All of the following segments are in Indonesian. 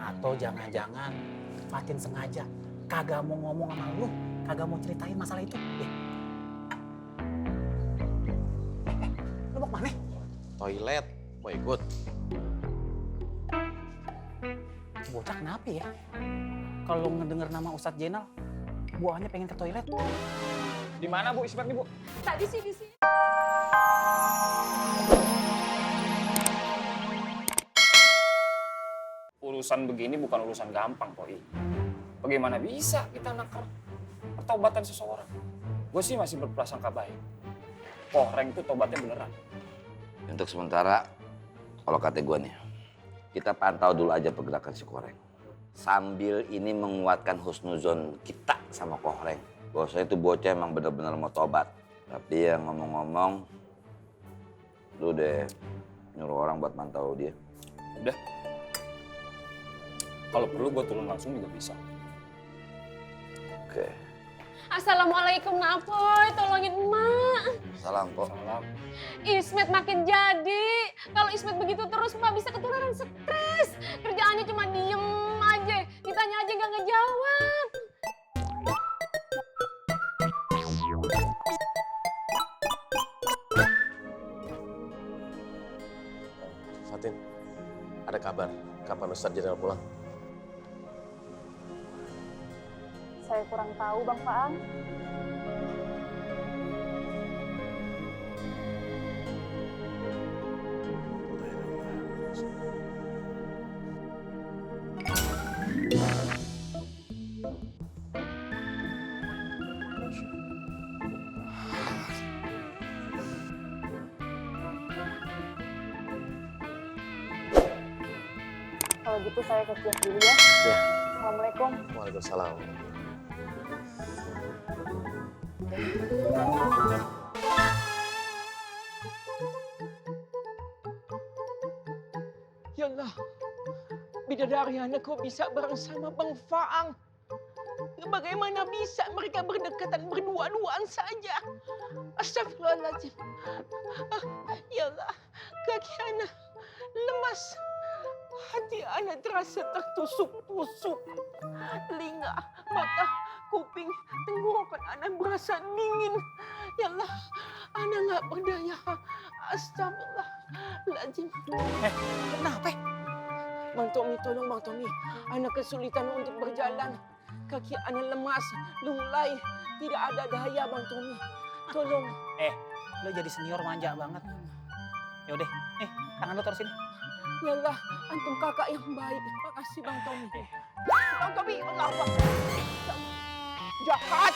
Atau jangan-jangan Fatin sengaja kagak mau ngomong sama lu, kagak mau ceritain masalah itu. Lu mau kemana? Toilet, mau ikut? Bocah kenapa ya? Kalau ngedenger nama Ustadz Jenal, buahnya pengen ke toilet. Di mana Bu Ismet nih Bu? Tadi sih di sini. Urusan begini bukan urusan gampang Poi. Bagaimana bisa kita nangkep pertobatan seseorang? Gue sih masih berprasangka baik. Kohreng itu tobatnya beneran. Untuk sementara, kalau kata gue nih, kita pantau dulu aja pergerakan si Kohreng. Sambil ini menguatkan husnuzon kita sama Kohreng. Bahwasanya itu bocah emang bener-bener mau tobat. Tapi yang ngomong-ngomong, lu deh nyuruh orang buat mantau dia. Udah. Kalau perlu gue turun langsung juga bisa. Oke. Assalamualaikum Napoy, tolongin emak. Salam, Pok. Salam. Ismet makin jadi. Kalau Ismet begitu terus emak bisa ketularan stres. Kerjaannya cuma diem aja. Ditanya aja nggak ngejawab. Fatin, ada kabar kapan Ustadz Jenal pulang? Saya kurang tahu Bang Faang. Kalau gitu saya ke kios dulu ya. Ya. Assalamualaikum. Waalaikumsalam. Yalah, bidadari anak kau bisa bareng sama Bang Faang. Bagaimana bisa mereka berdekatan berdua-duaan saja? Astagfirullahaladzim. Yalah, kaki anak lemas. Hati anak terasa tertusuk-tusuk. Telinga, mata, kuping, tenggorokan anak berasa dingin. Yalah, anak nggak berdaya. Astagfirullahaladzim. Kenapa? Bang Tommy, tolong Bang Tommy. Anak kesulitan untuk berjalan. Kaki anak lemas, lunglai. Tidak ada daya Bang Tommy. Tolong. Lo jadi senior manja banget. Yaudah, tangan lo taruh sini. Yalah, antum kakak yang baik. Makasih Bang Tommy. Bang Tommy, Allah Akbar. Jahat.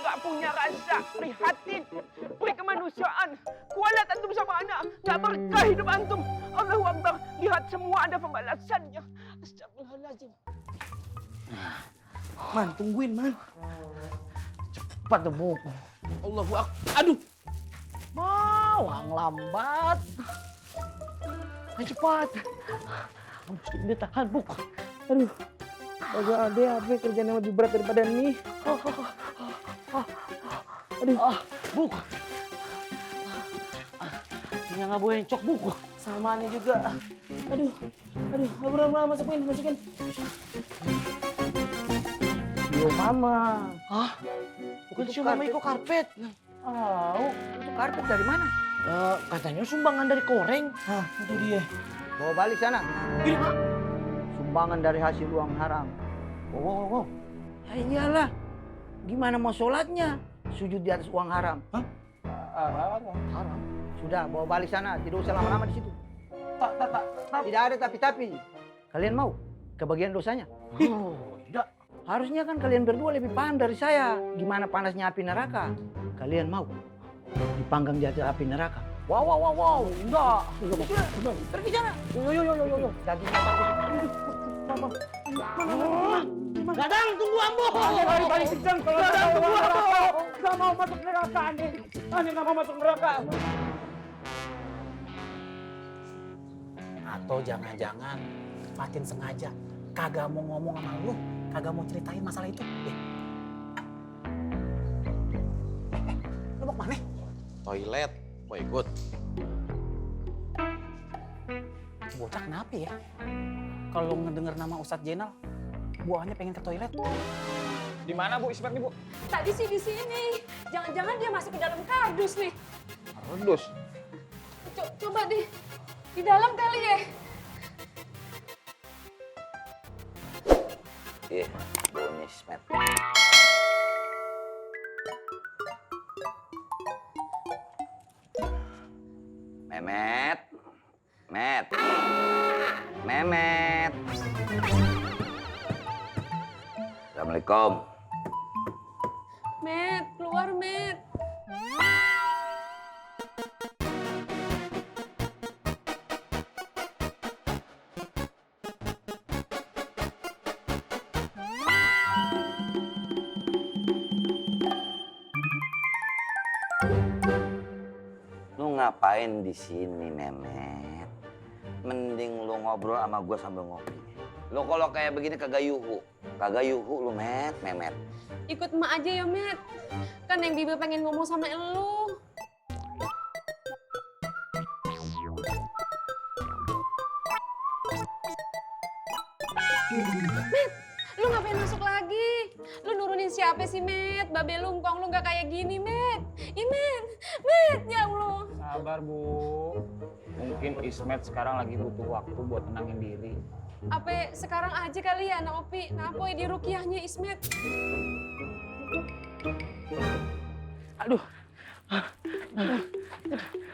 Nggak punya rasa, prihatin, peri kemanusiaan. Kualat antum sama anak. Nggak berkah hidup antum. Allahu Akbar. Lihat semua ada pembalasannya. Astagfirullahaladzim. Man, tungguin, Man. Cepat dong, Bu. Allahu Akbar. Aduh. Mau, lambat. Ayo cepat. Dia tahan, Bu. Aduh. Agak ada apa kerjaan yang lebih berat daripada ini. Aduh. Bu. Ini nggak boleh cok, Bu. Sama ini juga. Aduh. Berapa masukin. Yo, Mama. Hah? Bukan si Mama Iko karpet. Oh, itu karpet dari mana? Katanya sumbangan dari Kohreng. Hah, itu dia. Bawa balik sana. Ini, Pak. Sumbangan dari hasil uang haram. Wow. Ya iyalah. Gimana mau sholatnya? Sujud di atas uang haram. Hah? Haram. Sudah, bawa balik sana. Tidak usah lama-lama di situ. Tak. Tidak ada tapi-tapi. Kalian mau kebagian dosanya? Oh, tidak. Harusnya kan kalian berdua lebih paham dari saya. Gimana panasnya api neraka. Kalian mau dipanggang di atas api neraka? Wow. Enggak. Pergi sana. Yo. Dagingnya bagus. Gadang, tunggu Ambo. Balik sidang. Gadang, tunggu Ambo. Gak mau masuk neraka, Ane. Ane gak mau masuk neraka. Atau jangan-jangan Fatin sengaja kagak mau ngomong sama lu, kagak mau ceritain masalah itu. Lu mau kemana? Toilet, mau ikut? Bocah kenapa ya? kalau ngedenger nama Ustadz Jenal, buahnya pengen ke toilet. Di mana Bu Ismet nih Bu? Tadi sih di sini. Jangan-jangan dia masuk ke dalam kardus nih. Redus. Coba deh. Di dalam kali ya. Iya, baunya Ismet. Memet. Met. Memet. Assalamualaikum. Met, keluar Met. Lu ngapain di sini, Memet? Mending lu ngobrol sama gua sambil ngopi. Lu kalau kayak begini kagak yuhu. Kagak yuhu lu, Memet. Ikut emak aja ya Met. Kan yang Bibi pengen ngomong sama elu. Met, lu ngapain masuk lagi? Lu nurunin siapa sih, Met? Babe lu, ngkong lu nggak kayak gini, Met. Ih, Met, ya Allah. Sabar Bu. Mungkin Ismet sekarang lagi butuh waktu buat tenangin diri. Apa sekarang aja kali ya, anak Opi? Napoy di rukiahnya Ismet. Aduh.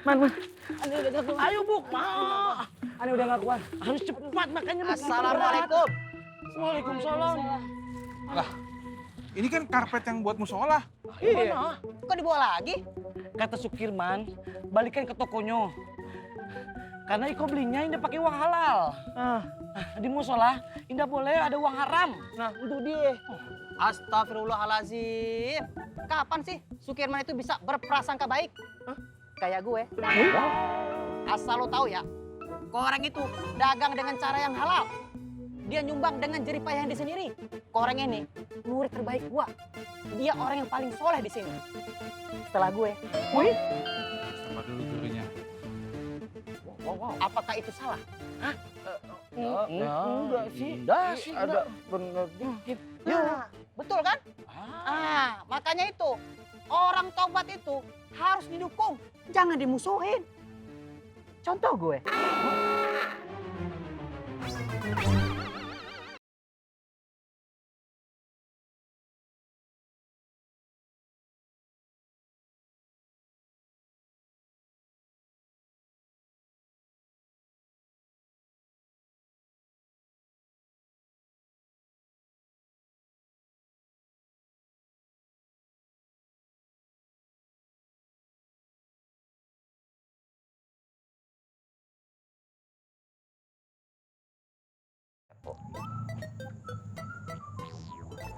Man. Ani udah gak kuat. Ayo, Buk. Ani udah gak kuat. Harus cepat makanya. Assalamualaikum. Waalaikumsalam. Lah, ini kan karpet yang buat musola. Iya. Kok dibawa lagi? Kata Sukirman, balikan ke tokonya. Karena Iko belinya indah pakai uang halal. Di musola indah boleh ada uang haram. Nah, untuk dia. Astagfirullahalazim. Kapan sih Sukirman itu bisa berprasangka baik? Kayak gue. Asal lo tahu ya, Koreng itu dagang dengan cara yang halal. Dia nyumbang dengan jerih payah yang sendiri. Koreng ini murid terbaik gua. Dia orang yang paling soleh di sini. Setelah gue. Wih. Sama dulu jurinya. Apakah itu salah? Enggak sih. Enggak sih. Ada bener dikit. Nah, betul kan? Makanya itu orang tobat itu harus didukung, jangan dimusuhin. Contoh gue.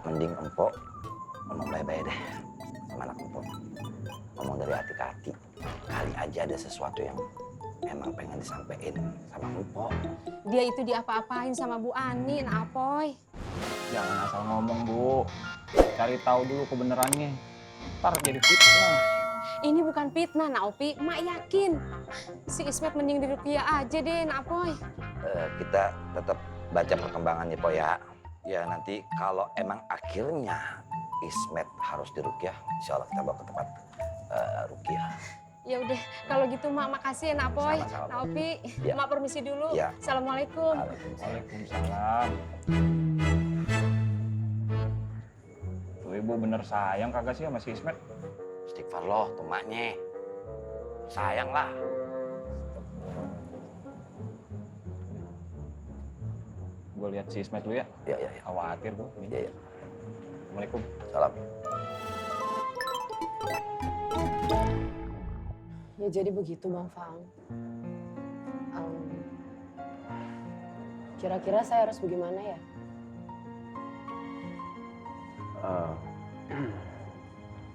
Mending empok ngomong baik-baik deh sama anak empok. Ngomong dari hati ke hati. Kali aja ada sesuatu yang emang pengen disampaikan sama empok. Dia itu diapa-apain sama Bu Ani, nak Apoy. Jangan asal ngomong Bu. Cari tahu dulu kebenarannya. Ntar jadi fitnah. Ini bukan fitnah, nak Opi. Mak yakin. Si Ismet mending di rukiah aja deh, nak Apoy. Kita tetap baca perkembangannya Po ya. Ya nanti kalau emang akhirnya Ismet harus dirukyah, insya Allah kita bawa ke tempat rukyah. Ya udah, kalau gitu Mak makasih ya, nak Apoy. Sama-sama. Nak Opi, Ya. Mak permisi dulu. Ya. Assalamualaikum. Waalaikumsalam. Tuh Ibu bener sayang kagak sih sama si Ismet? Istighfar loh, tuh maknya. Sayang lah. Gue lihat si Ismet dulu ya. Ya. Khawatir gue. Ya. Assalamualaikum. Salam. Ya jadi begitu Bang Fang. Kira-kira saya harus bagaimana ya?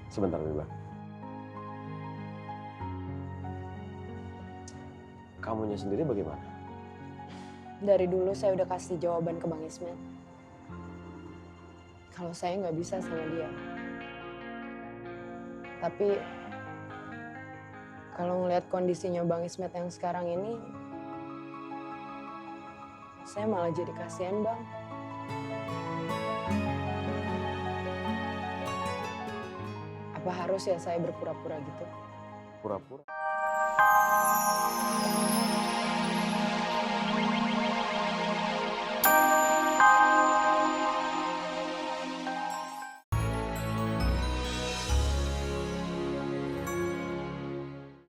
Sebentar, Bima. Kamunya sendiri bagaimana? Dari dulu saya udah kasih jawaban ke Bang Ismet. Kalau saya nggak bisa sama dia. Tapi kalau ngeliat kondisinya Bang Ismet yang sekarang ini, Saya malah jadi kasihan, Bang. Apa harus ya saya berpura-pura gitu? Pura-pura.